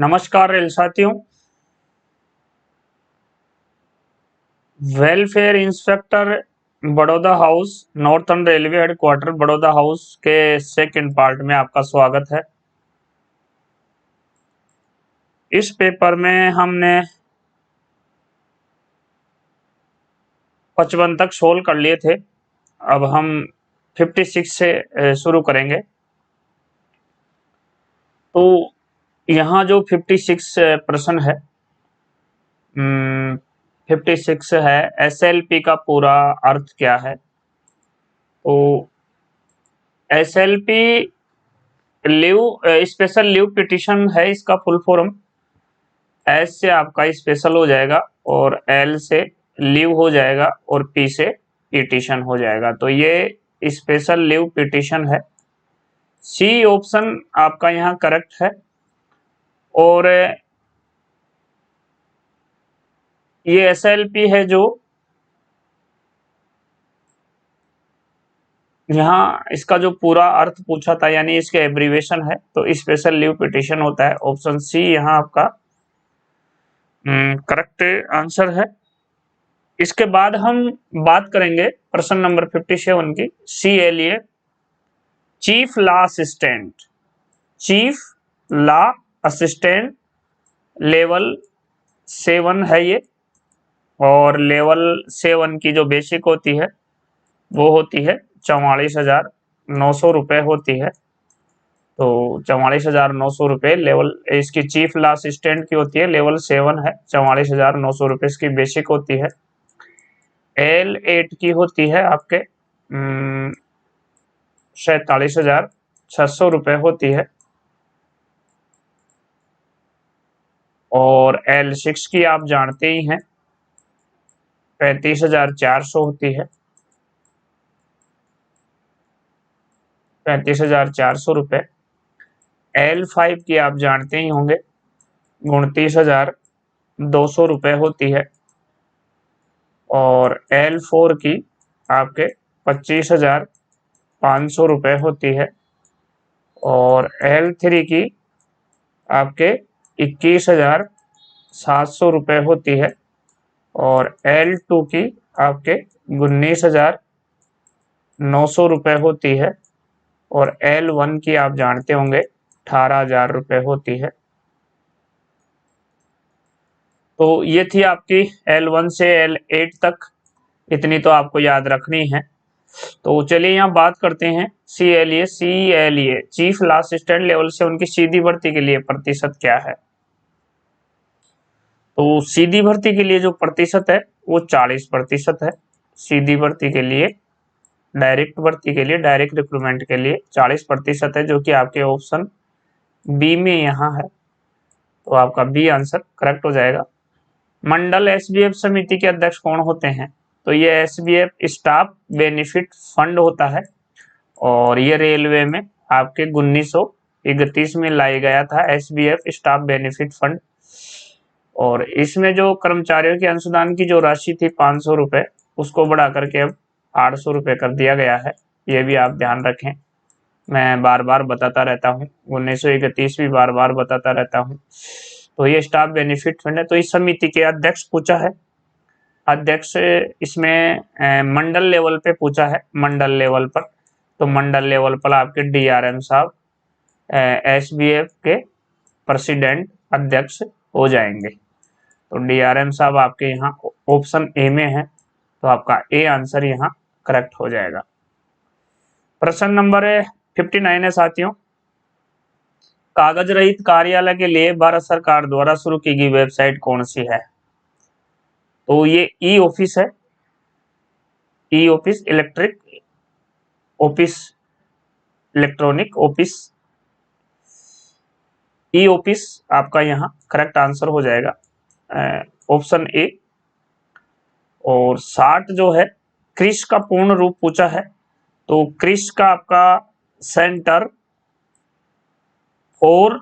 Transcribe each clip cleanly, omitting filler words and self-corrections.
नमस्कार रेल साथियों। Welfare inspector Baroda house, northern railway headquarter Baroda house के सेकंड पार्ट में आपका स्वागत है। इस पेपर में हमने 55 तक सोल्व कर लिए थे। अब हम 56 से शुरू करेंगे। तो यहाँ जो 56 प्रश्न है, 56 है, एसएलपी का पूरा अर्थ क्या है। तो SLP leave special leave petition है, इसका फुल फॉर्म। एस से आपका स्पेशल हो जाएगा और एल से लीव हो जाएगा और पी से पिटिशन हो जाएगा। तो ये स्पेशल लीव पिटिशन है। सी ऑप्शन आपका यहाँ करेक्ट है। और ये एसएलपी है जो यहाँ इसका जो पूरा अर्थ पूछा था, यानी इसके एब्रीवेशन है, तो स्पेशल लीव पिटिशन होता है। ऑप्शन सी यहाँ आपका करेक्ट आंसर है। इसके बाद हम बात करेंगे प्रश्न नंबर 57 की। CLA chief law assistant, chief law assistant level 7 है ये। और लेवल 7 की जो बेसिक होती है वो होती है 44,900 रुपये होती है। तो 44,900 रुपये लेवल इसकी चीफ लॉ असिस्टेंट की होती है, लेवल 7 है, 44,900 रुपये इसकी बेसिक होती है। L8 की होती है आपके 47,600 रुपये होती है। और L6 की आप जानते ही हैं 35,400 होती है, 35,400 रुपये। L5 की आप जानते ही होंगे 29,200 रुपये होती है। और L4 की आपके 25,500 रुपये होती है। और L3 की आपके 21,700 रुपये होती है। और L2 की आपके 19,900 रुपये होती है। और L1 की आप जानते होंगे 18,000 रुपये होती है। तो ये थी आपकी L1 से L8 तक, इतनी तो आपको याद रखनी है। तो चलिए यहाँ बात करते हैं CLA chief law assistant level से उनकी सीधी भर्ती के लिए प्रतिशत क्या है। तो सीधी भर्ती के लिए जो प्रतिशत है वो 40% है। सीधी भर्ती के लिए, डायरेक्ट भर्ती के लिए, डायरेक्ट रिक्रूटमेंट के लिए 40% है, जो कि आपके ऑप्शन बी में यहाँ है। तो आपका बी आंसर करेक्ट हो जाएगा। मंडल SBF समिति के अध्यक्ष कौन होते हैं। तो ये SBF स्टाफ बेनिफिट फंड होता है। और ये रेलवे में आपके 1931 में लाया गया था SBF स्टाफ बेनिफिट फंड। और इसमें जो कर्मचारियों के अंशदान की जो राशि थी 500 रुपये, उसको बढ़ा करके अब 800 रुपये कर दिया गया है। ये भी आप ध्यान रखें, मैं बार बार बताता रहता हूँ, 1931 भी बार बार बताता रहता हूँ। तो ये स्टाफ बेनिफिट फंड है। तो इस समिति के अध्यक्ष पूछा है, अध्यक्ष इसमें मंडल लेवल पे पूछा है, मंडल लेवल पर। तो मंडल लेवल पर आपके DRM साहब SBF के प्रेसिडेंट अध्यक्ष हो जाएंगे। तो DRM साहब आपके यहाँ ऑप्शन ए में है, तो आपका ए आंसर यहाँ करेक्ट हो जाएगा। प्रश्न नंबर 59 है साथियों। कागज रहित कार्यालय के लिए भारत सरकार द्वारा शुरू की गई वेबसाइट कौन सी है। तो ये ई ऑफिस है, e office, electric office, electronic office, e office आपका यहाँ करेक्ट आंसर हो जाएगा, ऑप्शन ए। और 60 जो है, क्रिश का पूर्ण रूप पूछा है। तो क्रिश का आपका centre for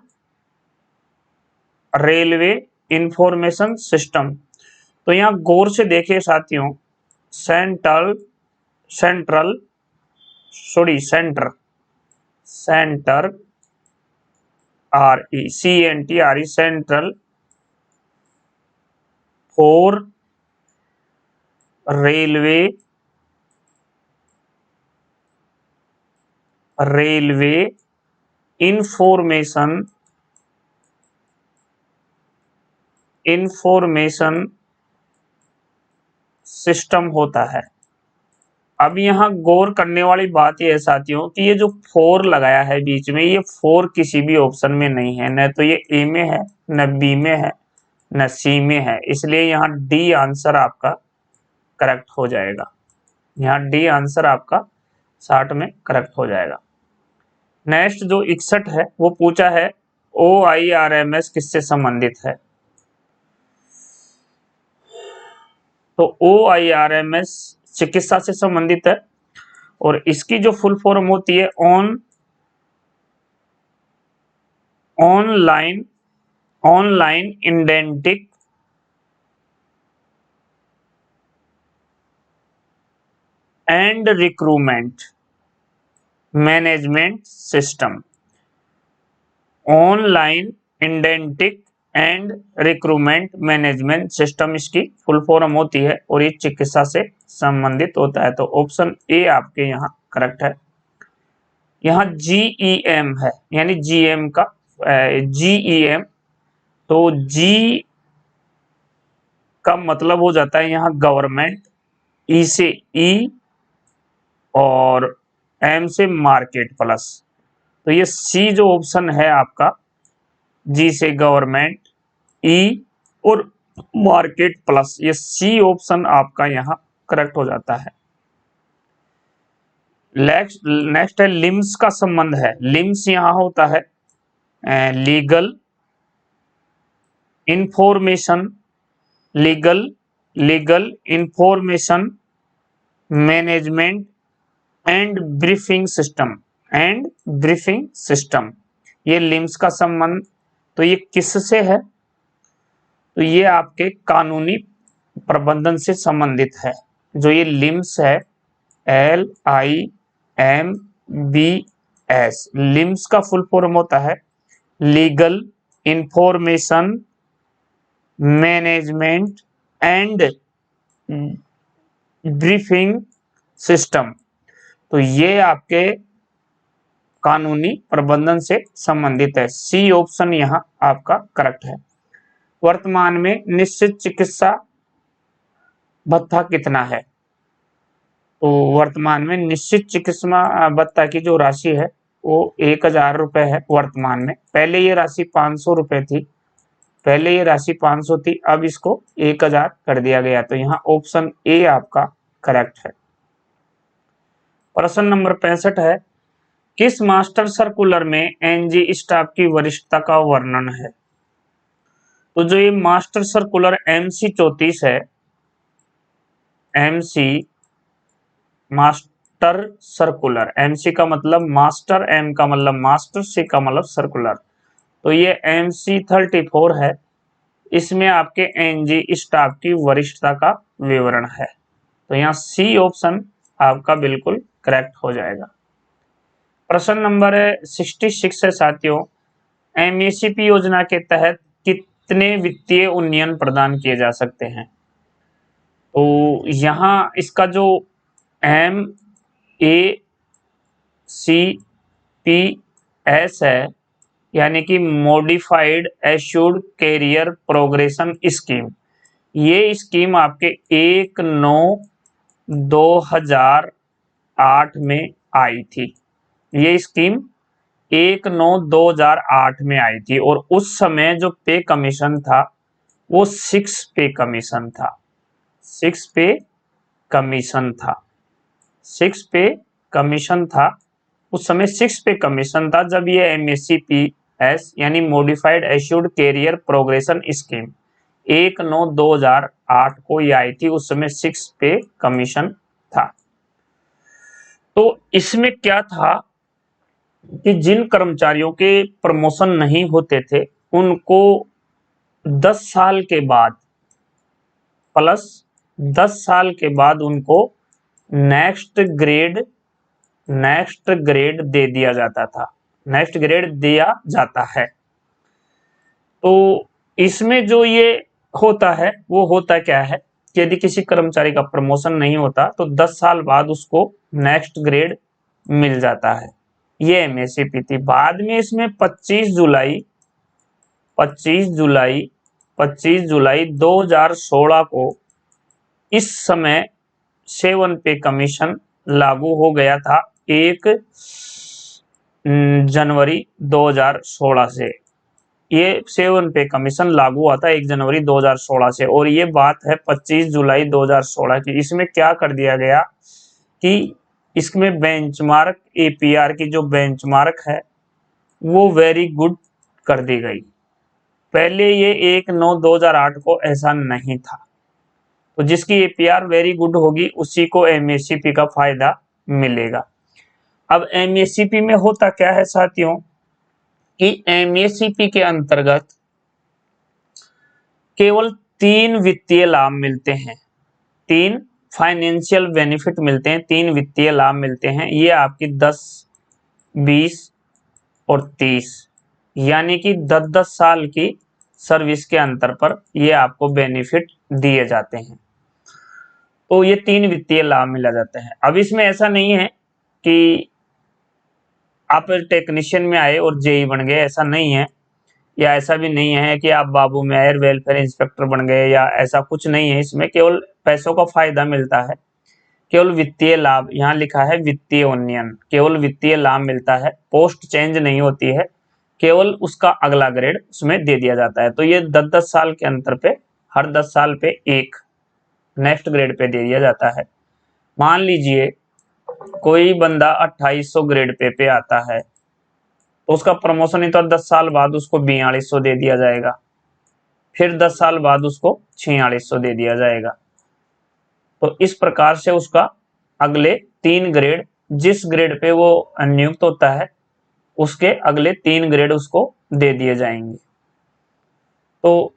railway information system. तो यहाँ गौर से देखिए साथियों, centre centre CENTRE central for railway information system होता है। अब यहाँ गौर करने वाली बात यह है साथियों कि ये जो 4 लगाया है बीच में, ये 4 किसी भी ऑप्शन में नहीं है, न तो ये ए में है, न बी में है, न सी में है, इसलिए यहाँ डी आंसर आपका करेक्ट हो जाएगा। यहाँ डी आंसर आपका 60 में करेक्ट हो जाएगा। नेक्स्ट जो 61 है वो पूछा है OIRMS किससे संबंधित है। तो OIRMS चिकित्सा से संबंधित है और इसकी जो फुल फॉर्म होती है online indenting and recruitment management system. Online indenting and recruitment management system इसकी फुल फॉर्म होती है और ये चिकित्सा से संबंधित होता है। तो ऑप्शन ए आपके यहाँ करेक्ट है। यहाँ GEM है, यानी GM का GEM, तो G का मतलब हो जाता है यहाँ गवर्नमेंट, E से E और M से मार्केट प्लस। तो ये C जो ऑप्शन है आपका, G से गवर्नमेंट, E और मार्केट प्लस, ये C ऑप्शन आपका यहाँ करेक्ट हो जाता है। नेक्स्ट है लिम्स का संबंध है। लिम्स यहाँ होता है legal information management and briefing system. ये लिम्स का संबंध, तो ये किससे है, तो ये आपके कानूनी प्रबंधन से संबंधित है। जो ये लिम्स है LIMBS, लिम्स का फुल फॉर्म होता है legal information management and briefing system. तो ये आपके कानूनी प्रबंधन से संबंधित है। सी ऑप्शन यहाँ आपका करेक्ट है। वर्तमान में निश्चित चिकित्सा भत्ता कितना है, तो वर्तमान में निश्चित चिकित्सा भत्ता की जो राशि है वो 1000 रुपए है वर्तमान में। पहले ये राशि 500 रुपए थी, पहले ये राशि 500 थी, अब इसको 1000 कर दिया गया। तो यहाँ ऑप्शन ए आपका करेक्ट है। प्रश्न नंबर 65 है, किस मास्टर सर्कुलर में एनजी स्टाफ की वरिष्ठता का वर्णन है। तो जो ये मास्टर सर्कुलर MC 34 है, MC मास्टर सर्कुलर, MC का मतलब मास्टर, M का मतलब मास्टर, C का मतलब सर्कुलर, तो ये MC 34 है। इसमें आपके एनजी स्टाफ की वरिष्ठता का विवरण है। तो यहाँ C ऑप्शन आपका बिल्कुल करेक्ट हो जाएगा। प्रश्न नंबर 66 है साथियों, MACP योजना के तहत कितने वित्तीय उन्नयन प्रदान किए जा सकते हैं। तो यहाँ इसका जो MACPS है, यानी कि modified assured career progression scheme, ये स्कीम आपके 1/9/2008 में आई थी। ये स्कीम 1/9/2008 में आई थी और उस समय जो पे कमीशन था वो 6 पे कमीशन था, 6 पे कमीशन था, 6 पे कमीशन था। उस समय 6 पे कमीशन था जब ये MACPS यानी modified assured career progression scheme 1/9/2008 को ये आई थी। उस समय 6 पे कमीशन था। तो इसमें क्या था कि जिन कर्मचारियों के प्रमोशन नहीं होते थे उनको 10 साल के बाद प्लस 10 साल के बाद उनको नेक्स्ट ग्रेड दे दिया जाता था, नेक्स्ट ग्रेड दिया जाता है। तो इसमें जो ये होता है वो होता क्या है कि यदि किसी कर्मचारी का प्रमोशन नहीं होता तो 10 साल बाद उसको नेक्स्ट ग्रेड मिल जाता है। ये एमएससीपी थी। बाद में इसमें 25 जुलाई 2016 को इस समय 7 पे कमीशन लागू हो गया था 1 जनवरी 2016 से। ये 7 पे कमीशन लागू हुआ था 1 जनवरी 2016 से, और ये बात है 25 जुलाई 2016 की। इसमें क्या कर दिया गया कि इसमें बेंचमार्क एपीआर की जो बेंचमार्क है वो वेरी गुड कर दी गई। पहले ये 1/9/2008 को ऐसा नहीं था। तो जिसकी एपीआर वेरी गुड होगी उसी को एमएससीपी का फायदा मिलेगा। अब एमएससीपी में होता क्या है साथियों कि एमएससीपी के अंतर्गत केवल 3 वित्तीय लाभ मिलते हैं, 3 फाइनेंशियल बेनिफिट मिलते हैं, 3 वित्तीय लाभ मिलते हैं। ये आपकी 10, 20 और 30 यानी कि 10-10 साल की सर्विस के अंतर पर ये आपको बेनिफिट दिए जाते हैं। तो ये 3 वित्तीय लाभ मिला जाते हैं। अब इसमें ऐसा नहीं है कि आप टेक्नीशियन में आए और जेई बन गए, ऐसा नहीं है। या ऐसा भी नहीं है कि आप बाबू मेयर वेलफेयर इंस्पेक्टर बन गए, या ऐसा कुछ नहीं है। इसमें केवल पैसों का फायदा मिलता है, केवल वित्तीय लाभ। यहाँ लिखा है वित्तीय उन्नयन, केवल वित्तीय लाभ मिलता है, पोस्ट चेंज नहीं होती है, केवल उसका अगला ग्रेड उसमें दे दिया जाता है। तो ये 10-10 साल के अंतर पे हर 10 साल पे एक नेक्स्ट ग्रेड पे दे दिया जाता है। मान लीजिए कोई बंदा 2800 ग्रेड पे आता है तो उसका प्रमोशन ही तो 10 साल बाद उसको 4200 दे दिया जाएगा, फिर 10 साल बाद उसको 4600 दे दिया जाएगा। तो इस प्रकार से उसका अगले 3 ग्रेड, जिस ग्रेड पे वो नियुक्त होता है उसके अगले 3 ग्रेड उसको दे दिए जाएंगे। तो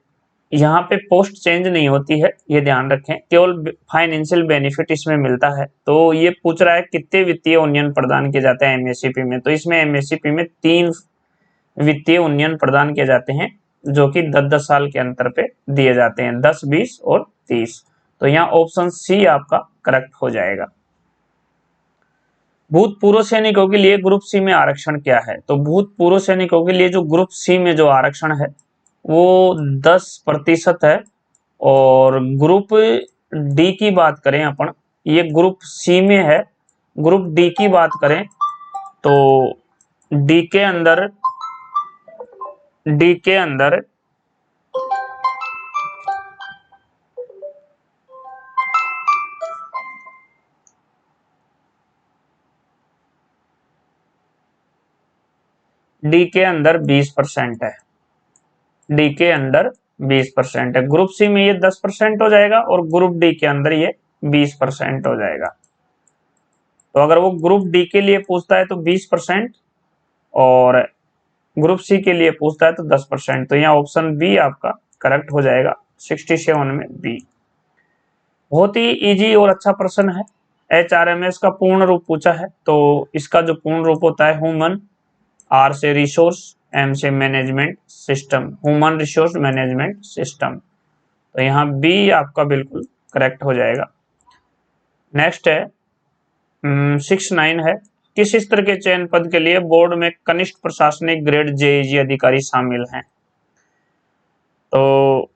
यहाँ पे पोस्ट चेंज नहीं होती है, ये ध्यान रखें, केवल फाइनेंशियल बेनिफिट इसमें मिलता है। तो ये पूछ रहा है कितने वित्तीय उन्नयन प्रदान किए जाते हैं एमएससीपी में। तो इसमें एमएससीपी में 3 वित्तीय उन्नयन प्रदान किए जाते हैं जो कि 10-10 साल के अंतर पे दिए जाते हैं, 10, 20 और 30। तो यहाँ ऑप्शन सी आपका करेक्ट हो जाएगा। भूतपूर्व सैनिकों के लिए ग्रुप सी में आरक्षण क्या है। तो भूतपूर्व सैनिकों के लिए जो ग्रुप सी में जो आरक्षण है वो 10% है। और ग्रुप डी की बात करें अपन, ये ग्रुप सी में है। ग्रुप डी की बात करें तो डी के अंदर डी के अंदर डी के अंदर 20% है। डी के अंदर 20% है। ग्रुप सी में ये 10% हो जाएगा और ग्रुप डी के अंदर ये 20% हो जाएगा। तो अगर वो ग्रुप डी के लिए पूछता है तो 20% और ग्रुप सी के लिए पूछता है तो 10%। तो यहाँ ऑप्शन बी आपका करेक्ट हो जाएगा 67 में बी। बहुत ही इजी और अच्छा प्रश्न है। एचआरएमएस का पूर्ण रूप पूछा है तो इसका जो पूर्ण रूप होता है ह्यूमन, आर से रिसोर्स, एम से management system, human resource management system. तो यहाँ बी आपका बिल्कुल करेक्ट हो जाएगा। नेक्स्ट है 69 है, किस स्तर के चयन पद के लिए बोर्ड में कनिष्ठ प्रशासनिक ग्रेड जेईजी अधिकारी शामिल हैं। तो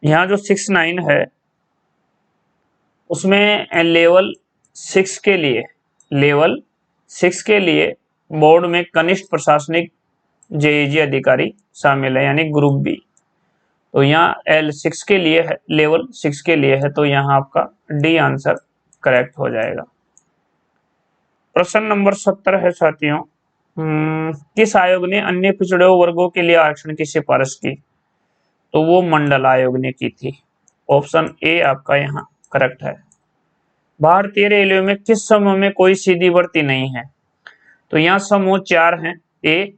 यहाँ जो 69 है उसमें लेवल 6 के लिए बोर्ड में कनिष्ठ प्रशासनिक जेईजी अधिकारी शामिल है यानी ग्रुप बी। तो यहाँ L6 के लिए है, लेवल 6 के लिए है, तो यहाँ आपका डी आंसर करेक्ट हो जाएगा। प्रश्न नंबर 70 है साथियों, किस आयोग ने अन्य पिछड़े वर्गों के लिए आरक्षण की सिफारिश की। तो वो मंडल आयोग ने की थी। ऑप्शन ए आपका यहाँ करेक्ट है। भारतीय रेलवे में किस समूह में कोई सीधी भर्ती नहीं है। तो यहाँ समूह 4 हैं, ए,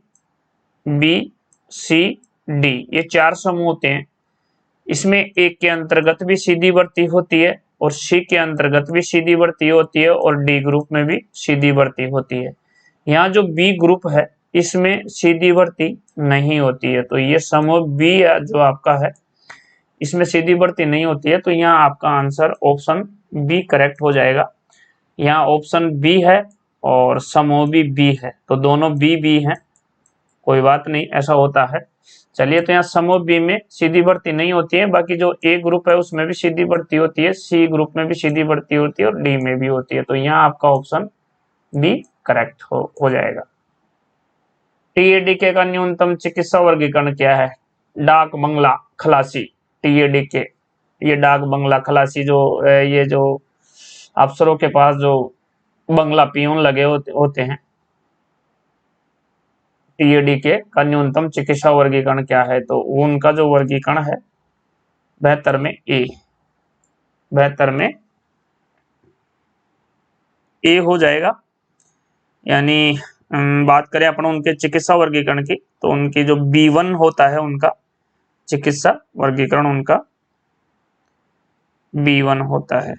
बी, सी, डी, ये 4 समूह होते हैं। इसमें एक के अंतर्गत भी सीधी भर्ती होती है और सी के अंतर्गत भी सीधी भर्ती होती है और डी ग्रुप में भी सीधी भर्ती होती है। यहाँ जो बी ग्रुप है इसमें सीधी भर्ती नहीं होती है, तो ये समूह बी जो आपका है इसमें सीधी भर्ती नहीं होती है, तो यहाँ आपका आंसर ऑप्शन बी करेक्ट हो जाएगा। यहाँ ऑप्शन बी है और समूह भी बी है, तो दोनों बी बी हैं, कोई बात नहीं, ऐसा होता है। चलिए, तो यहाँ समूह बी में सीधी भर्ती नहीं होती है, बाकी जो ए ग्रुप है उसमें भी सीधी भर्ती होती है, सी ग्रुप में भी सीधी भर्ती होती है और डी में भी होती है, तो यहाँ आपका ऑप्शन बी करेक्ट हो जाएगा। टीएडीके का न्यूनतम चिकित्सा वर्गीकरण क्या है? डाक बंगला खलासी। टीएडीके, ये डाक बंगला खलासी जो ये जो अफसरों के पास जो बंगला पियून लगे होते हैं, टीएडीके का न्यूनतम चिकित्सा वर्गीकरण क्या है? तो उनका जो वर्गीकरण है 72 में ए, 72 में ए हो जाएगा। यानी बात करें अपन उनके चिकित्सा वर्गीकरण की, तो उनकी जो B1 होता है उनका चिकित्सा वर्गीकरण उनका B1 होता है।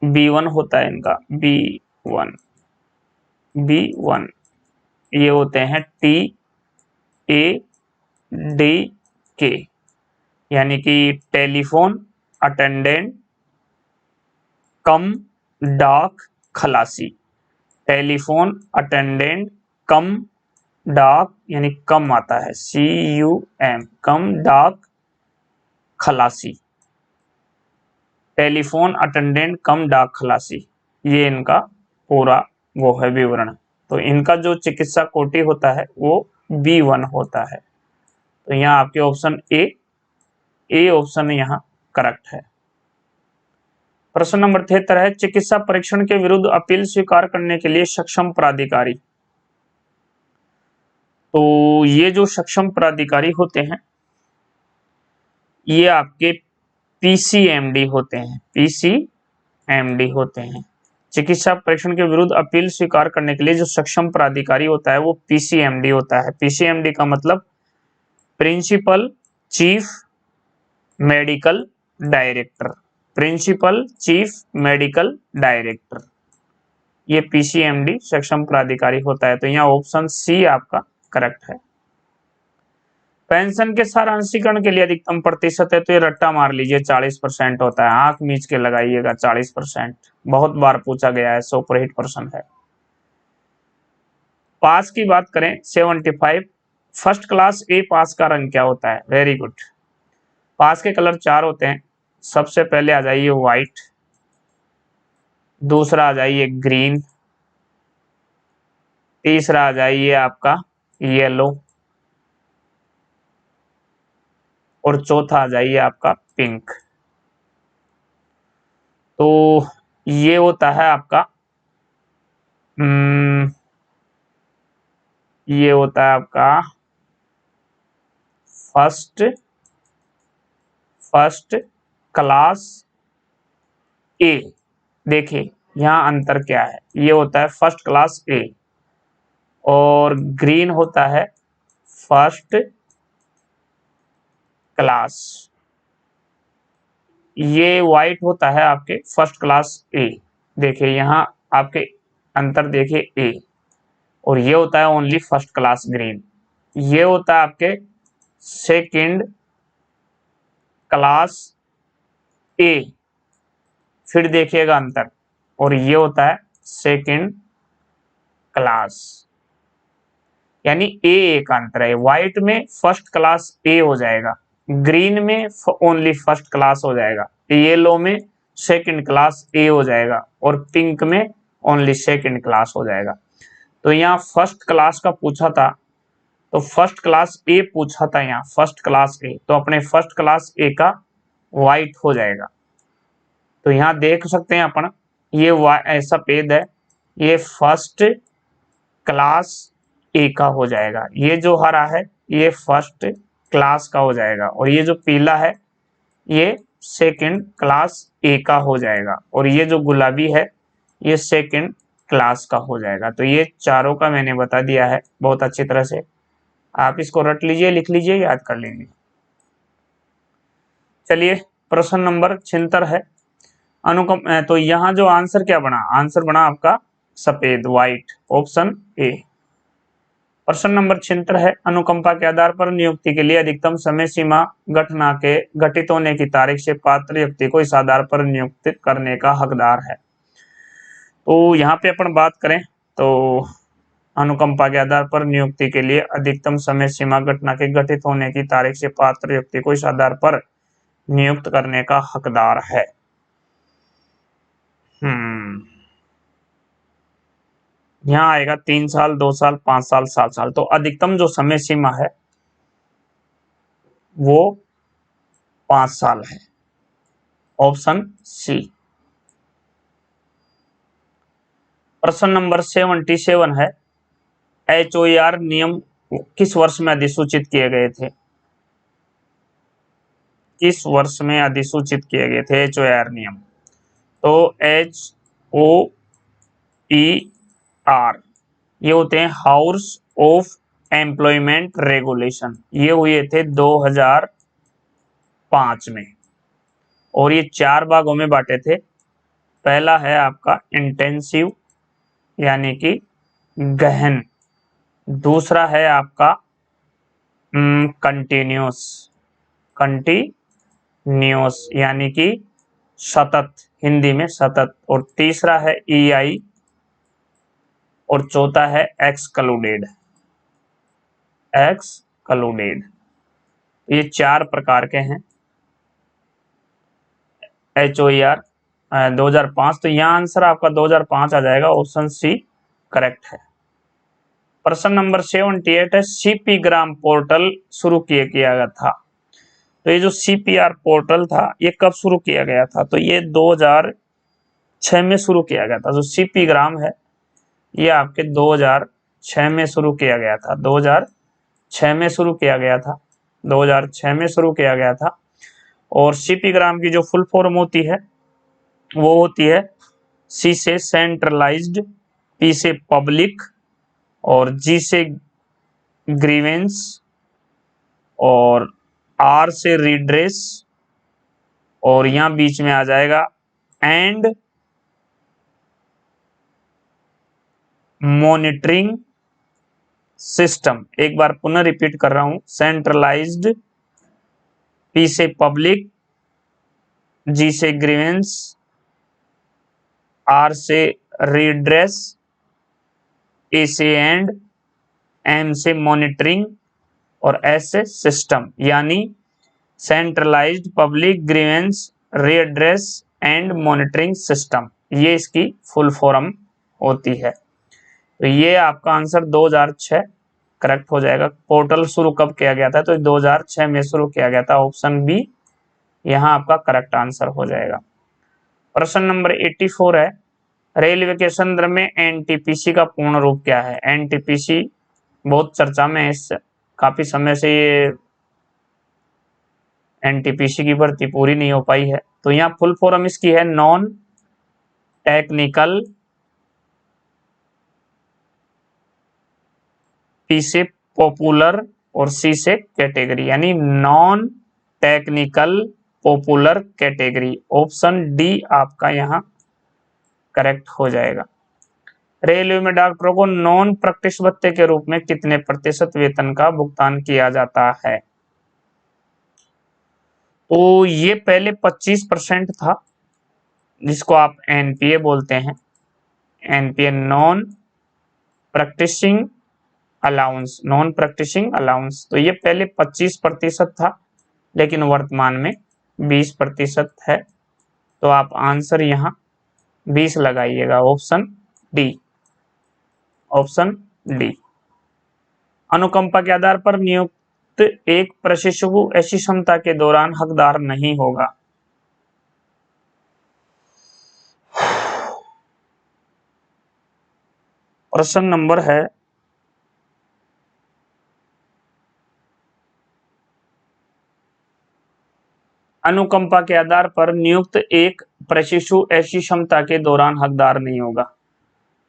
B1 होता है इनका B1 ये होते हैं TADK, यानी कि टेलीफोन अटेंडेंट कम डाक खलासी। टेलीफोन अटेंडेंट कम डाक यानी कम आता है CUM, कम डाक खलासी। टेलीफोन अटेंडेंट कम डाक खलासी, ये इनका पूरा वो है विवरण। तो इनका जो चिकित्सा कोटि होता है वो B1 होता है, तो यहाँ आपके ऑप्शन ए ऑप्शन यहाँ करेक्ट है। प्रश्न नंबर 73 है, चिकित्सा परीक्षण के विरुद्ध अपील स्वीकार करने के लिए सक्षम प्राधिकारी। तो ये जो सक्षम प्राधिकारी होते हैं ये आपके PCMD होते हैं, PCMD होते हैं। चिकित्सा परीक्षण के विरुद्ध अपील स्वीकार करने के लिए जो सक्षम प्राधिकारी होता है वो PCMD होता है। PCMD का मतलब principal chief medical director, principal chief medical director, ये PCMD सक्षम प्राधिकारी होता है, तो यहाँ ऑप्शन सी आपका करेक्ट है। पेंशन के सारांशीकरण के लिए अधिकतम प्रतिशत है, तो ये रट्टा मार लीजिए 40% होता है, आंख मीच के लगाइएगा 40%, बहुत बार पूछा गया है, 100% प्रश्न है। पास की बात करें 75, फर्स्ट क्लास ए पास का रंग क्या होता है? Very good. पास के कलर 4 होते हैं, सबसे पहले आ जाइए व्हाइट, दूसरा आ जाइए ग्रीन, तीसरा आ जाइए आपका येलो और चौथा आ जाइए आपका पिंक। तो ये होता है आपका ये होता है आपका फर्स्ट क्लास ए। देखिए यहाँ अंतर क्या है, ये होता है फर्स्ट क्लास ए और ग्रीन होता है फर्स्ट क्लास, ये व्हाइट होता है आपके फर्स्ट क्लास ए। देखिए यहाँ आपके अंतर देखिए ए, और ये होता है ओनली फर्स्ट क्लास ग्रीन, ये होता है आपके सेकंड क्लास ए, फिर देखिएगा अंतर, और ये होता है सेकंड क्लास, यानी ए का अंतर है। व्हाइट में फर्स्ट क्लास ए हो जाएगा, ग्रीन में ओनली फर्स्ट क्लास हो जाएगा, येलो में सेकंड क्लास ए हो जाएगा और पिंक में ओनली सेकंड क्लास हो जाएगा। तो यहाँ फर्स्ट क्लास का पूछा था, तो फर्स्ट क्लास ए पूछा था, यहाँ फर्स्ट क्लास ए, तो अपने फर्स्ट क्लास ए का व्हाइट हो जाएगा। तो यहाँ देख सकते हैं अपन, ये ऐसा पेद है, ये फर्स्ट क्लास ए का हो जाएगा, ये जो हरा है ये फर्स्ट क्लास का हो जाएगा और ये जो पीला है ये सेकंड क्लास ए का हो जाएगा और ये जो गुलाबी है ये सेकंड क्लास का हो जाएगा। तो ये चारों का मैंने बता दिया है बहुत अच्छी तरह से, आप इसको रट लीजिए, लिख लीजिए, याद कर लीजिए। चलिए प्रश्न नंबर 76 है अनुकंप, तो यहाँ जो आंसर क्या बना, आंसर बना आपका सफेद, व्हाइट, ऑप्शन ए। प्रश्न नंबर 76 है अनुकंपा के आधार पर नियुक्ति के लिए अधिकतम समय सीमा घटना के घटित होने की तारीख से पात्र व्यक्ति को इस आधार पर नियुक्त करने का हकदार है। तो यहाँ पे अपन बात करें तो अनुकंपा के आधार पर नियुक्ति के लिए अधिकतम समय सीमा घटना के घटित होने की तारीख से पात्र व्यक्ति को इस आधार पर नियुक्त करने का हकदार है। यहाँ आएगा 3 साल, 2 साल, 5 साल, 7 साल। तो अधिकतम जो समय सीमा है वो 5 साल है, ऑप्शन सी। प्रश्न नंबर 77 है HOAR नियम किस वर्ष में अधिसूचित किए गए थे, किस वर्ष में अधिसूचित किए गए थे HOAR नियम। तो HOER ये होते हैं हाउस ऑफ एम्प्लॉयमेंट रेगुलेशन, ये हुए थे 2005 में, और ये 4 भागों में बांटे थे। पहला है आपका इंटेंसिव यानी कि गहन, दूसरा है आपका कंटिन्यूस, कंटिन्यूस यानी कि सतत, हिंदी में सतत, और तीसरा है EI, और चौथा है एक्सक्लूडेड, एक्सक्लूडेड। ये 4 प्रकार के हैं HOAR 2005। तो यहाँ आंसर आपका 2005 आ जाएगा, ऑप्शन सी करेक्ट है। प्रश्न नंबर 78 है CP ग्राम पोर्टल शुरू किया गया था। तो ये जो CPR पोर्टल था ये कब शुरू किया गया था, तो ये 2006 में शुरू किया गया था। जो CP ग्राम है ये आपके 2006 में शुरू किया गया था, 2006 में शुरू किया गया था, 2006 में शुरू किया गया था। और CP ग्राम की जो फुल फॉर्म होती है वो होती है C से सेंट्रलाइज्ड, P से पब्लिक, और G से ग्रीवेंस, और R से रिड्रेस, और यहां बीच में आ जाएगा एंड मॉनिटरिंग सिस्टम। एक बार पुनः रिपीट कर रहा हूं, सेंट्रलाइज्ड, P से पब्लिक, G से ग्रीवेंस, R से रिड्रेस, A से एंड, M से मॉनिटरिंग, और S से सिस्टम, यानी centralised public grievance redress and monitoring system, ये इसकी फुल फॉर्म होती है। तो ये आपका आंसर 2006 करेक्ट हो जाएगा। पोर्टल शुरू कब किया गया था, तो 2006 में शुरू किया गया था, ऑप्शन बी यहाँ आपका करेक्ट आंसर हो जाएगा। प्रश्न नंबर 84 है रेलवे के संदर्भ में NTPC का पूर्ण रूप क्या है। NTPC बहुत चर्चा में है, इस काफी समय से ये NTPC की भर्ती पूरी नहीं हो पाई है। तो यहाँ फुल फॉर्म इसकी है नॉन टेक्निकल, P से पॉपुलर, और C से कैटेगरी, यानी non technical popular category, option D आपका यहाँ करेक्ट हो जाएगा। रेलवे में डॉक्टरों को नॉन प्रैक्टिस भत्ते के रूप में कितने प्रतिशत वेतन का भुगतान किया जाता है। तो ये पहले 25% था, जिसको आप NPA बोलते हैं, NPA non practising allowance, non practising allowance. तो ये पहले 25% था, लेकिन वर्तमान में 20% है। तो आप आंसर यहाँ 20 लगाइएगा, ऑप्शन डी, ऑप्शन डी। अनुकंपा के आधार पर नियुक्त एक प्रशिक्षु ऐसी क्षमता के दौरान हकदार नहीं होगा। प्रश्न नंबर है अनुकंपा के आधार पर नियुक्त एक प्रशिक्षु ऐसी क्षमता के दौरान हकदार नहीं होगा।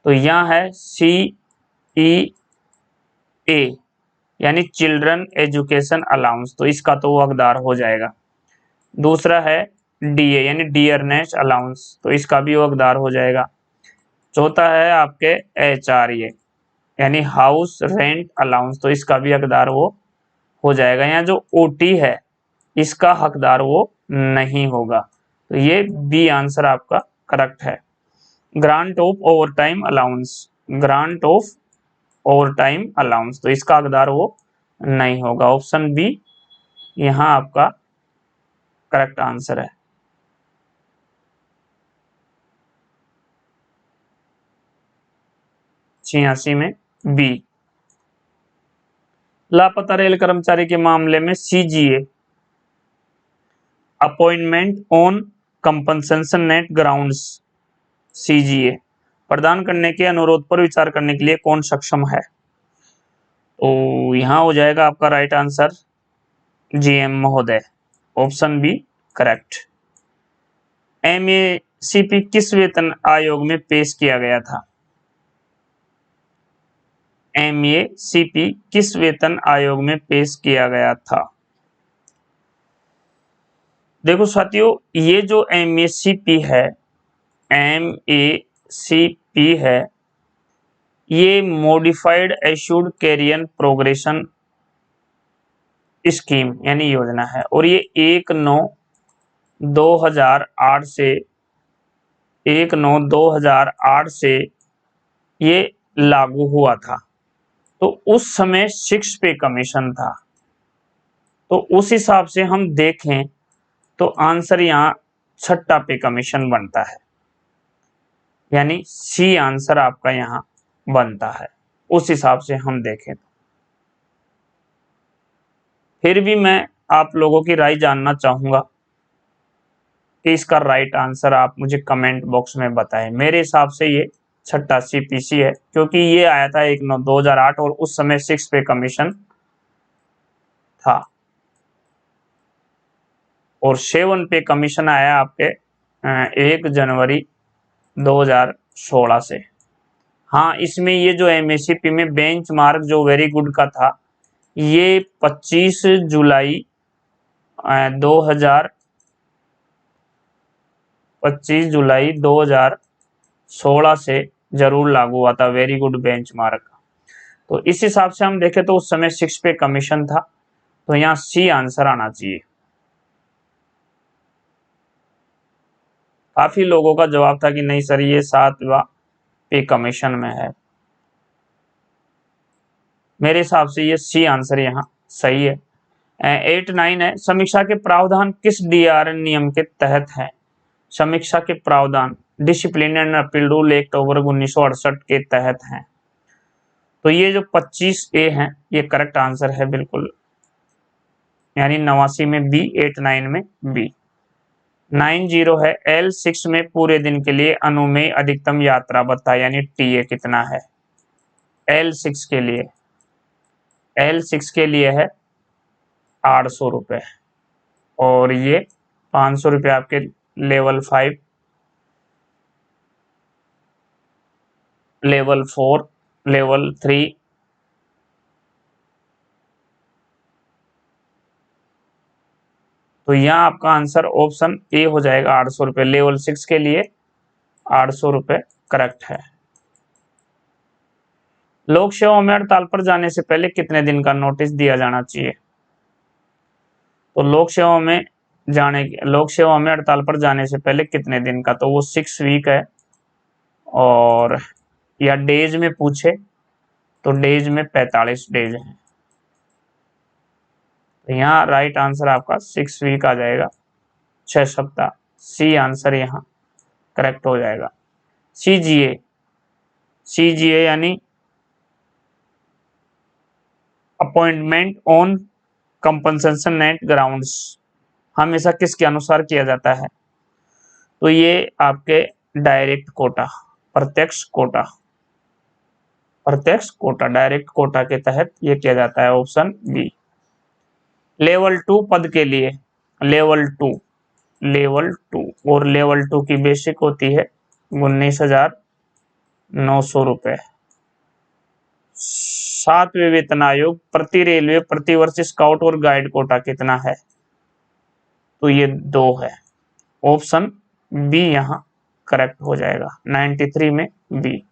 तो यहाँ है CEA यानी चिल्ड्रन एजुकेशन अलाउंस, तो इसका तो वो हकदार हो जाएगा। दूसरा है DA यानी डियरनेस अलाउंस, तो इसका भी वो हकदार हो जाएगा। चौथा है आपके HRA यानी हाउस रेंट अलाउंस, तो इसका भी हकदार वो हो जाएगा। यहाँ जो OT है इसका हकदार वो नहीं होगा, तो ये बी आंसर आपका करेक्ट है। Grant of over time allowance, grant of over time allowance, तो इसका हकदार वो नहीं होगा। ऑप्शन बी यहाँ आपका करेक्ट आंसर है। 86 में बी। लापता रेल कर्मचारी के मामले में CGA appointment on compensation net grounds, CGA प्रदान करने के अनुरोध पर विचार करने के लिए कौन सक्षम है? तो यहाँ हो जाएगा आपका राइट आंसर GM महोदय, ऑप्शन बी करेक्ट। MACP किस वेतन आयोग में पेश किया गया था? MACP किस वेतन आयोग में पेश किया गया था? देखो साथियों, ये जो MACP है, MACP है, ये modified assured career progression scheme यानी योजना है, और ये 1/9/2008 से 1/9/2008 से ये लागू हुआ था। तो उस समय 6 पे कमीशन था, तो उस हिसाब से हम देखें तो आंसर यहाँ 6 पे कमीशन बनता है, यानी सी आंसर आपका यहाँ बनता है उस हिसाब से हम देखें। फिर भी मैं आप लोगों की राय जानना चाहूंगा कि इसका राइट आंसर आप मुझे कमेंट बॉक्स में बताएं। मेरे हिसाब से ये 6 CPC है, क्योंकि ये आया था 1/9/2008 और उस समय 6 पे कमीशन था, और 7 पे कमीशन आया आपके 1 जनवरी 2016 से। हाँ, इसमें ये जो MACP में बेंचमार्क जो वेरी गुड का था, ये 25 जुलाई 2016 से जरूर लागू हुआ था वेरी गुड बेंचमार्क। तो इस हिसाब से हम देखें तो उस समय 6 पे कमीशन था, तो यहाँ सी आंसर आना चाहिए। काफी लोगों का जवाब था कि नहीं सर ये 7वां पे कमीशन में है। मेरे हिसाब से ये सी आंसर यहाँ सही है। 8-9 है, समीक्षा के प्रावधान किस DRN नियम के तहत है? समीक्षा के प्रावधान discipline and appeal rule act over 1968 के तहत हैं। तो ये जो 25A है ये करेक्ट आंसर है बिल्कुल, यानी 89 में बी, 8-9 में बी। 90 है, L6 में पूरे दिन के लिए अनुमेय अधिकतम यात्रा भत्ता यानी TA कितना है? L6 के लिए, L6 के लिए है 800 रुपये, और ये 500 रुपये आपके लेवल 5, लेवल 4, लेवल 3, तो यहाँ आपका आंसर ऑप्शन ए हो जाएगा 800 रुपये। लेवल 6 के लिए 800 रुपये करेक्ट है। लोक सेवा में हड़ताल पर जाने से पहले कितने दिन का नोटिस दिया जाना चाहिए? तो लोक सेवा में हड़ताल पर जाने से पहले कितने दिन का, तो वो 6 वीक है, और या डेज में पूछे तो डेज में 45 डेज है। तो यहाँ राइट आंसर आपका 6 वीक आ जाएगा, 6 सप्ताह। सी आंसर यहाँ करेक्ट हो जाएगा। CGA यानी appointment on compensation net grounds हमेशा किसके अनुसार किया जाता है? तो ये आपके डायरेक्ट कोटा, प्रत्यक्ष कोटा डायरेक्ट कोटा के तहत ये किया जाता है, ऑप्शन बी। लेवल 2 पद के लिए लेवल 2 और लेवल 2 की बेसिक होती है 19,000 ₹900। 7वें वेतन आयोग प्रति रेलवे प्रतिवर्ष स्काउट और गाइड कोटा कितना है? तो ये 2 है। ऑप्शन बी यहाँ करेक्ट हो जाएगा, 93 में बी।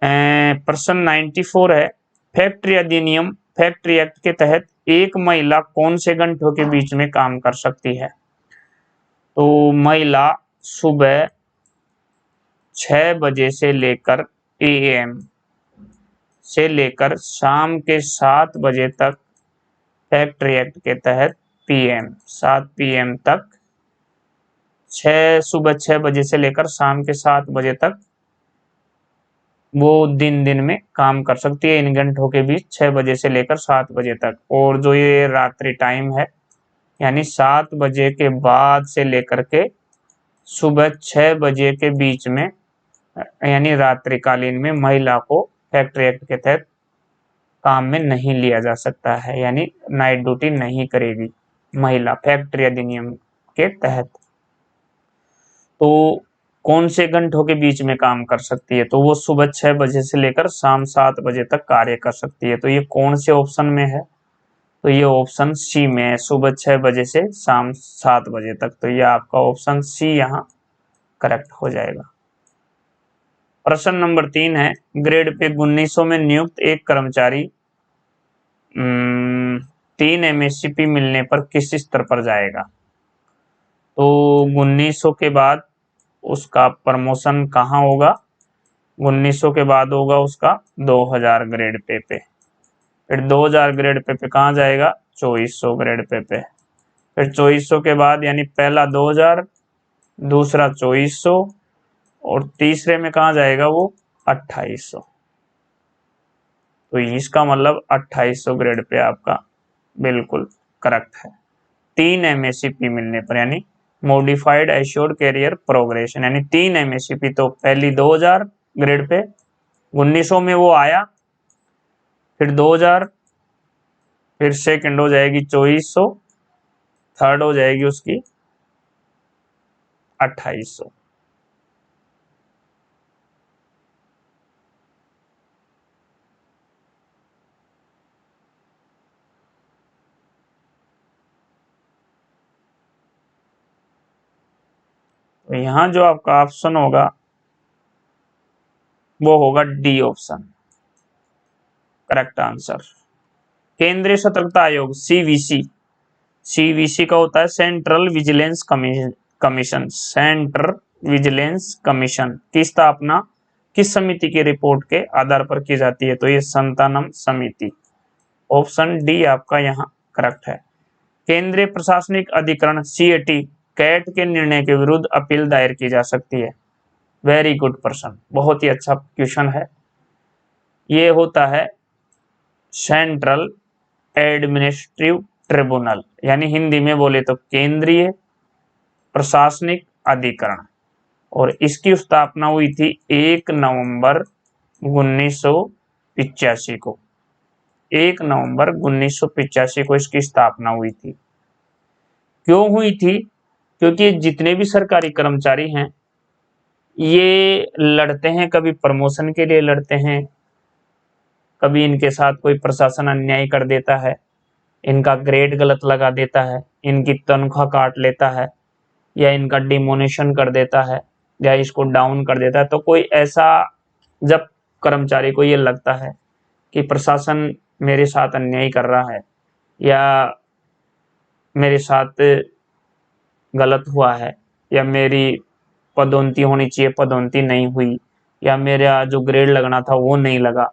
प्रश्न 94 है, फैक्ट्री अधिनियम फैक्ट्री एक्ट के तहत एक महिला कौन से घंटों के बीच में काम कर सकती है? तो महिला सुबह 6 बजे से लेकर AM से लेकर शाम के 7 बजे तक, फैक्ट्री एक्ट के तहत PM 7 PM तक, सुबह 6 बजे से लेकर शाम के 7 बजे तक वो दिन में काम कर सकती है इन घंटों के बीच, 6 बजे से लेकर 7 बजे तक। और जो ये रात्रि टाइम है यानी 7 बजे के बाद से लेकर के सुबह 6 बजे के बीच में यानी रात्रिकालीन में महिला को फैक्ट्री एक्ट के तहत काम में नहीं लिया जा सकता है, यानी नाइट ड्यूटी नहीं करेगी महिला फैक्ट्री अधिनियम के तहत। तो कौन से घंटों के बीच में काम कर सकती है? तो वो सुबह 6 बजे से लेकर शाम 7 बजे तक कार्य कर सकती है। तो ये कौन से ऑप्शन में है? तो ये ऑप्शन सी में है, सुबह 6 बजे से शाम 7 बजे तक। तो ये आपका ऑप्शन सी यहाँ करेक्ट हो जाएगा। प्रश्न नंबर 3 है, ग्रेड पे 1900 में नियुक्त एक कर्मचारी 3 MSCP मिलने पर किस स्तर पर जाएगा? तो 1900 के बाद उसका प्रमोशन कहाँ होगा? 1900 के बाद होगा उसका 2000 ग्रेड पे फिर 2000 ग्रेड पे कहाँ जाएगा? 2400 ग्रेड पे फिर 2400 के बाद यानी पहला 2000, दूसरा 2400 और तीसरे में कहाँ जाएगा वो? 2800। तो इसका मतलब 2800 ग्रेड पे आपका बिल्कुल करेक्ट है। 3 MSCP मिलने पर यानी मॉडिफाइड एश्योर्ड कैरियर प्रोग्रेशन, यानी 3 MSCP। तो पहली 2000 ग्रेड पे 1900 में वो आया, फिर 2000, फिर सेकंड हो जाएगी 2400, थर्ड हो जाएगी उसकी 2800। तो यहां जो आपका ऑप्शन होगा वो होगा डी ऑप्शन, करेक्ट आंसर। केंद्रीय सतर्कता आयोग CVC का होता है central vigilance commission. Central vigilance commission की स्थापना किस समिति की रिपोर्ट के आधार पर की जाती है? तो ये संतानम समिति, ऑप्शन डी आपका यहाँ करेक्ट है। केंद्रीय प्रशासनिक अधिकरण CAT कैट के निर्णय के विरुद्ध अपील दायर की जा सकती है? वेरी गुड प्रश्न, बहुत ही अच्छा क्वेश्चन है। ये होता है सेंट्रल एडमिनिस्ट्रेटिव ट्रिब्यूनल, यानी हिंदी में बोले तो केंद्रीय प्रशासनिक अधिकरण। और इसकी स्थापना हुई थी 1 नवंबर 1985 को। 1 नवंबर 1985 को इसकी स्थापना हुई थी। क्यों हुई थी? क्योंकि जितने भी सरकारी कर्मचारी हैं ये लड़ते हैं, कभी प्रमोशन के लिए लड़ते हैं, कभी इनके साथ कोई प्रशासन अन्याय कर देता है, इनका ग्रेड गलत लगा देता है, इनकी तनख्वाह काट लेता है, या इनका डिमोनेशन कर देता है, या इसको डाउन कर देता है। तो कोई ऐसा जब कर्मचारी को ये लगता है कि प्रशासन मेरे साथ अन्याय कर रहा है या मेरे साथ गलत हुआ है, या मेरी पदोन्नति होनी चाहिए पदोन्नति नहीं हुई, या मेरा जो ग्रेड लगना था वो नहीं लगा,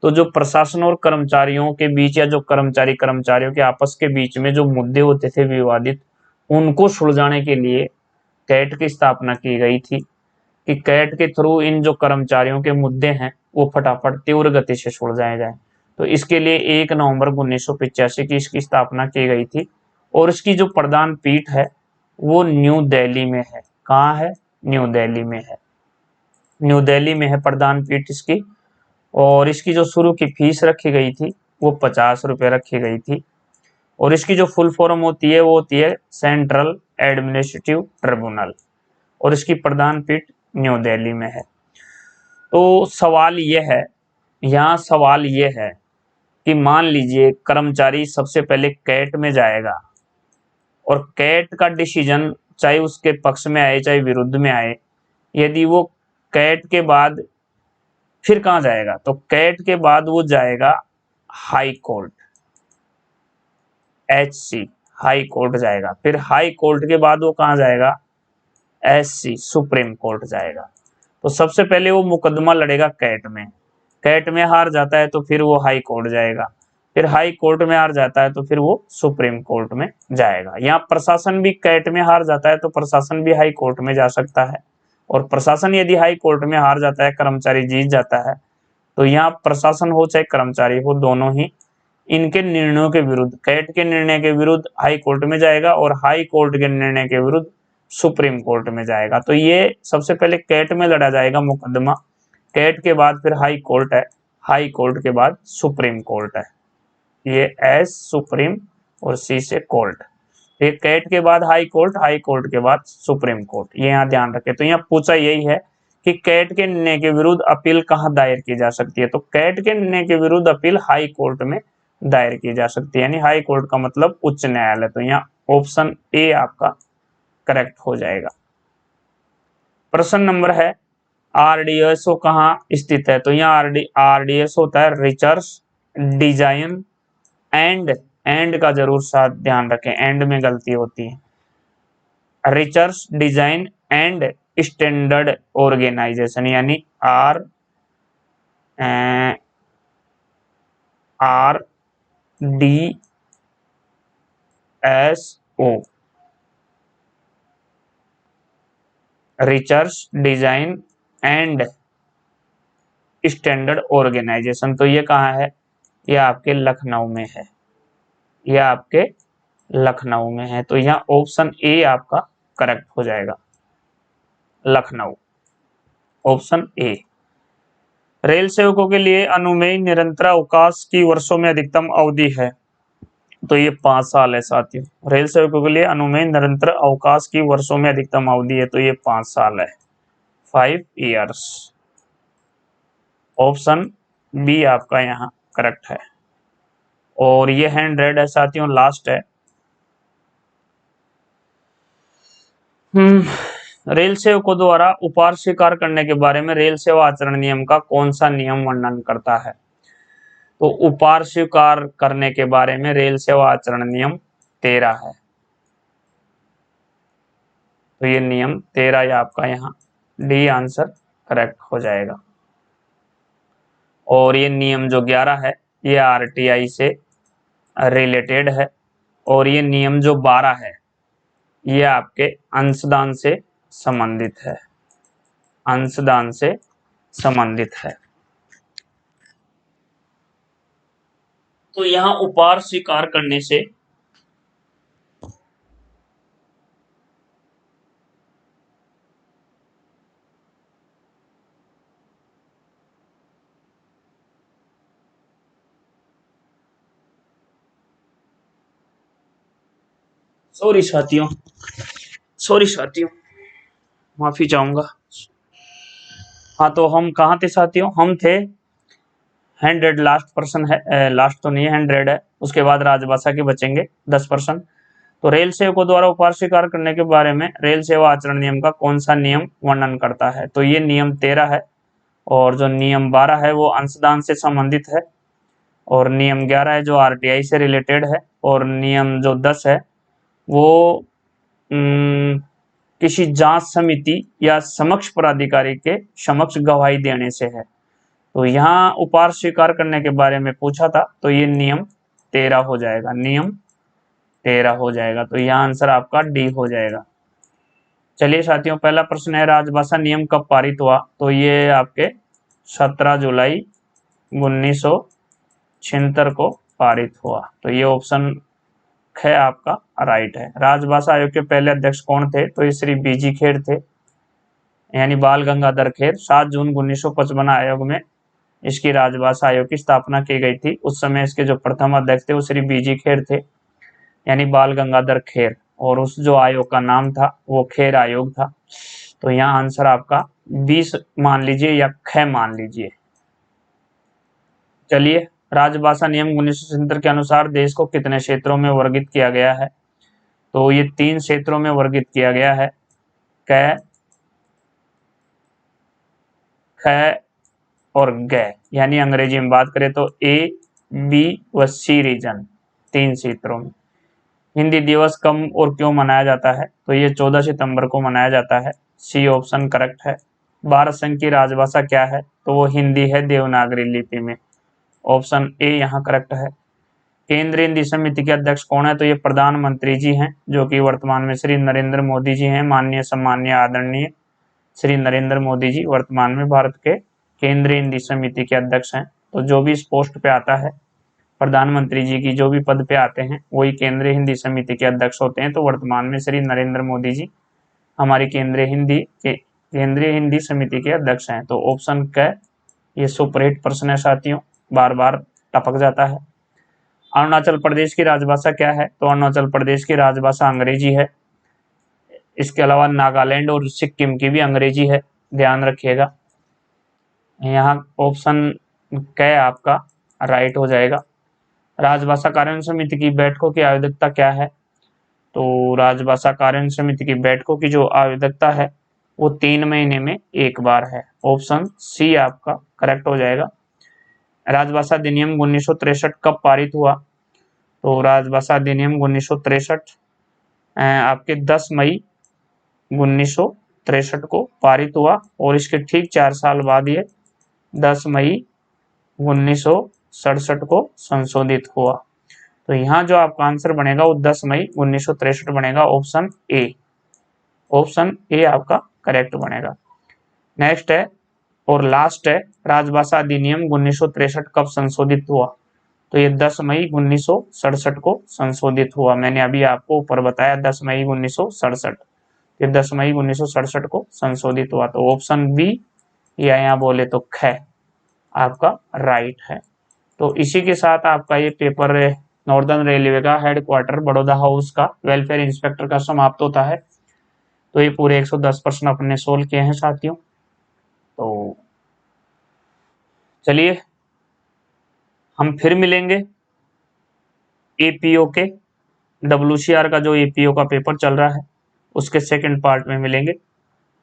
तो जो प्रशासन और कर्मचारियों के बीच या जो कर्मचारियों के आपस के बीच में जो मुद्दे होते थे विवादित, उनको सुलझाने के लिए कैट की स्थापना की गई थी कि कैट के थ्रू इन जो कर्मचारियों के मुद्दे हैं वो फटाफट तीव्र गति से सुलझाए जाए। तो इसके लिए 1 नवंबर 1985 की इसकी स्थापना की गई थी। और इसकी जो प्रधान पीठ है वो न्यू दिल्ली में है। कहाँ है? न्यू दिल्ली में है। न्यू दिल्ली में है प्रधान पीठ इसकी। और इसकी जो शुरू की फीस रखी गई थी वो 50 रुपये रखी गई थी। और इसकी जो फुल फॉर्म होती है वो होती है सेंट्रल एडमिनिस्ट्रेटिव ट्रिब्यूनल। और इसकी प्रधान पीठ न्यू दिल्ली में है। तो सवाल ये है, यहाँ सवाल ये है कि मान लीजिए कर्मचारी सबसे पहले कैट में जाएगा और कैट का डिसीजन चाहे उसके पक्ष में आए चाहे विरुद्ध में आए, यदि वो कैट के बाद फिर कहाँ जाएगा, तो कैट के बाद वो जाएगा high court, HC high court जाएगा। फिर हाई कोर्ट के बाद वो कहाँ जाएगा, SC सुप्रीम कोर्ट जाएगा। तो सबसे पहले वो मुकदमा लड़ेगा कैट में, कैट में हार जाता है तो फिर वो हाई कोर्ट जाएगा, फिर हाई कोर्ट में हार जाता है तो फिर वो सुप्रीम कोर्ट में जाएगा। यहाँ प्रशासन भी कैट में हार जाता है तो प्रशासन भी हाई कोर्ट में जा सकता है, और प्रशासन यदि हाई कोर्ट में हार जाता है, कर्मचारी जीत जाता है, तो यहाँ प्रशासन हो चाहे कर्मचारी हो, दोनों ही इनके निर्णयों के विरुद्ध, कैट के निर्णय के विरुद्ध हाई कोर्ट में जाएगा और हाई कोर्ट के निर्णय के विरुद्ध सुप्रीम कोर्ट में जाएगा। तो ये सबसे पहले कैट में लड़ा जाएगा मुकदमा, कैट के बाद फिर हाई कोर्ट है, हाई कोर्ट के बाद सुप्रीम कोर्ट है। ये एस सुप्रीम और सी से कोर्ट, ये कैट के बाद हाई कोर्ट, हाई कोर्ट के बाद सुप्रीम कोर्ट, ये यहाँ ध्यान रखें। तो यहाँ पूछा यही है कि कैट के निर्णय के विरुद्ध अपील कहाँ दायर की जा सकती है, तो कैट के निर्णय के विरुद्ध अपील हाई कोर्ट में दायर की जा सकती है, यानी हाई कोर्ट का मतलब उच्च न्यायालय। तो यहाँ ऑप्शन ए आपका करेक्ट हो जाएगा। प्रश्न नंबर है RDSO कहाँ स्थित है, तो यहाँ RDSO होता है रिसर्च डिजाइन एंड का जरूर साथ ध्यान रखें, एंड में गलती होती है। Research design and standard organisation, यानी RDSO, research design and standard organisation. तो ये कहाँ है, ये आपके लखनऊ में है, ये आपके लखनऊ में है। तो यहाँ ऑप्शन ए आपका करेक्ट हो जाएगा, लखनऊ, ऑप्शन ए। रेल सेवकों के लिए अनुमेय निरंतर अवकाश की वर्षों में अधिकतम अवधि है, तो ये 5 साल है साथियों। रेल सेवकों के लिए अनुमेय निरंतर अवकाश की वर्षों में अधिकतम अवधि है, तो ये 5 साल है, 5 years। ऑप्शन बी आपका यहाँ करेक्ट है। और ये 100 है साथियों, लास्ट है। रेल सेवकों द्वारा उपहार स्वीकार करने के बारे में रेल सेवा आचरण नियम का कौन सा नियम वर्णन करता है, तो उपहार स्वीकार करने के बारे में रेल सेवा आचरण नियम 13 है, तो ये नियम 13 आपका यहाँ डी आंसर करेक्ट हो जाएगा। और ये नियम जो 11 है ये RTI से रिलेटेड है, और ये नियम जो 12 है ये आपके अंशदान से संबंधित है, अंशदान से संबंधित है। तो यहाँ उपहार स्वीकार करने से सॉरी साथियों माफी चाहूंगा। हाँ, तो हम कहाँ थे साथियों, हम थे 100, लास्ट पर्सन है, लास्ट तो नहीं है, 100 है, उसके बाद राजभाषा के बचेंगे 10%। तो रेल सेवकों द्वारा उपहार स्वीकार करने के बारे में रेल सेवा आचरण नियम का कौन सा नियम वर्णन करता है, तो ये नियम 13 है, और जो नियम 12 है वो अंशदान से संबंधित है, और नियम 11 है जो RTI से रिलेटेड है, और नियम जो 10 है वो किसी जांच समिति या समक्ष प्राधिकारी के समक्ष गवाही देने से है। तो यहाँ उपहार स्वीकार करने के बारे में पूछा था, तो ये नियम 13 हो जाएगा, नियम 13 हो जाएगा। तो यहाँ आंसर आपका डी हो जाएगा। चलिए साथियों, पहला प्रश्न है राजभाषा नियम कब पारित हुआ, तो ये आपके 17 जुलाई 1976 को पारित हुआ, तो ये ऑप्शन है आपका राइट है। राजभाषा आयोग के पहले अध्यक्ष कौन थे, तो ये श्री BG खेर थे, यानी बाल गंगाधर खेर। 7 जून 1955 आयोग में इसकी राजभाषा आयोग की स्थापना की गई थी। उस समय इसके जो प्रथम अध्यक्ष थे वो श्री BG खेर थे, यानी बाल गंगाधर खेर, और उस जो आयोग का नाम था वो खेर आयोग था। तो यहाँ आंसर आपका 20 मान लीजिए या ख मान लीजिए। चलिए, राजभाषा नियम 1977 के अनुसार देश को कितने क्षेत्रों में वर्गित किया गया है? तो ये 3 क्षेत्रों में वर्गित किया गया है, क, ख और ग। यानी अंग्रेजी में बात करें तो ए, बी व सी रीजन, 3 क्षेत्रों में। हिंदी दिवस कब और क्यों मनाया जाता है? तो ये 14 सितंबर को मनाया जाता है। सी ऑप्शन करेक्ट है। भारत संघ की राजभाषा क्या है? तो वो हिंदी है देवनागरी लिपि में। ऑप्शन ए यहाँ करेक्ट है। केंद्रीय हिंदी समिति के अध्यक्ष कौन है? तो ये प्रधानमंत्री जी हैं, जो कि वर्तमान में श्री नरेंद्र मोदी जी हैं। माननीय सम्माननीय आदरणीय श्री नरेंद्र मोदी जी वर्तमान में भारत के केंद्रीय हिंदी समिति के अध्यक्ष हैं। तो जो भी इस पोस्ट पे आता है, प्रधानमंत्री जी की जो भी पद पे आते हैं, वही केंद्रीय हिंदी समिति के अध्यक्ष होते हैं। तो वर्तमान में श्री नरेंद्र मोदी जी हमारी केंद्रीय हिंदी समिति के अध्यक्ष हैं। तो ऑप्शन क ये सुपरहिट प्रश्न है साथियों, बार बार टपक जाता है। अरुणाचल प्रदेश की राजभाषा क्या है? तो अरुणाचल प्रदेश की राजभाषा अंग्रेजी है। इसके अलावा नागालैंड और सिक्किम की भी अंग्रेजी है, ध्यान रखिएगा। यहाँ ऑप्शन क आपका राइट हो जाएगा। राजभाषा कार्यान्वयन समिति की बैठकों की आवश्यकता क्या है? तो राजभाषा कार्यान्वयन समिति की बैठकों की जो आवश्यकता है वो 3 महीने में एक बार है। ऑप्शन सी आपका करेक्ट हो जाएगा। राजभाषा अधिनियम 1963 कब पारित हुआ? तो राजभाषा अधिनियम 1963 आपके 10 मई 1963 को पारित हुआ और इसके ठीक 4 साल बाद ये 10 मई 1967 को संशोधित हुआ। तो यहाँ जो आपका आंसर बनेगा वो 10 मई 1963 बनेगा, ऑप्शन ए। ऑप्शन ए आपका करेक्ट बनेगा। नेक्स्ट है और लास्ट है, राजभाषा अधिनियम 1963 कब संशोधित हुआ? तो ये 10 मई 1967 को संशोधित हुआ। मैंने अभी आपको ऊपर बताया 10 मई 1967, ये 10 मई 1967 को संशोधित हुआ। तो ऑप्शन बी या यहाँ बोले तो ख आपका राइट है। तो इसी के साथ आपका ये पेपर नॉर्दर्न रेलवे का हेडक्वार्टर बड़ौदा हाउस का वेलफेयर इंस्पेक्टर का समाप्त होता है। तो ये पूरे 110 प्रश्न अपने सोल्व किए हैं साथियों। तो चलिए हम फिर मिलेंगे एपीओ के WCR का जो एपीओ का पेपर चल रहा है उसके सेकंड पार्ट में मिलेंगे।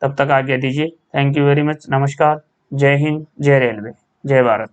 तब तक आज्ञा दीजिए। Thank you very much. नमस्कार। जय हिंद, जय रेलवे, जय भारत।